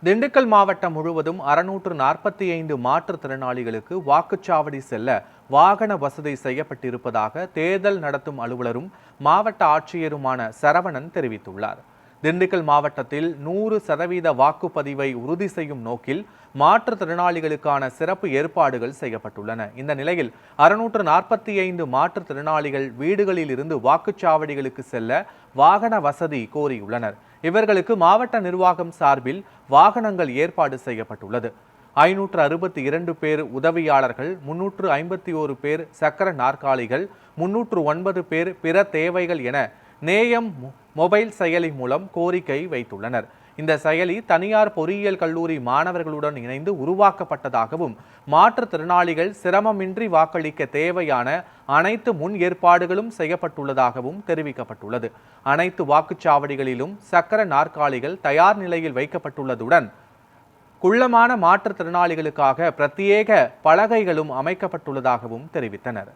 திண்டுக்கல் மாவட்டம் முழுவதும் 645 மாற்றுத்திறனாளிகளுக்கு வாக்குச்சாவடி செல்ல வாகன வசதி செய்யப்பட்டிருப்பதாக தேர்தல் நடத்தும் அலுவலரும் மாவட்ட ஆட்சியருமான சரவணன் தெரிவித்துள்ளார். திண்டுக்கல் மாவட்டத்தில் 100% வாக்குப்பதிவை உறுதி செய்யும் நோக்கில் மாற்றுத்திறனாளிகளுக்கான சிறப்பு ஏற்பாடுகள் செய்யப்பட்டுள்ளன. இந்த நிலையில் 645 மாற்றுத்திறனாளிகள் வீடுகளில் இருந்து வாக்குச்சாவடிகளுக்கு செல்ல வாகன வசதி கோரியுள்ளனர். இவர்களுக்கு மாவட்ட நிர்வாகம் சார்பில் வாகனங்கள் ஏற்பாடு செய்யப்பட்டுள்ளது. 562 பேர் உதவியாளர்கள், 351 பேர் சக்கர நாற்காலிகள், 309 பேர் பிற தேவைகள் என நேயம் மொபைல் செயலி மூலம் கோரிக்கை வைத்துள்ளனர். இந்த செயலி தனியார் பொறியியல் கல்லூரி மாணவர்களுடன் இணைந்து உருவாக்கப்பட்டதாகவும், மாற்றுத்திறனாளிகள் சிரமமின்றி வாக்களிக்க தேவையான அனைத்து முன் ஏற்பாடுகளும் செய்யப்பட்டுள்ளதாகவும் தெரிவிக்கப்பட்டுள்ளது. அனைத்து வாக்குச்சாவடிகளிலும் சக்கர நாற்காலிகள் தயார் நிலையில் வைக்கப்பட்டுள்ளதுடன் குள்ளமான மாற்றுத்திறனாளிகளுக்காக பிரத்யேக பலகைகளும் அமைக்கப்பட்டுள்ளதாகவும் தெரிவித்தனர்.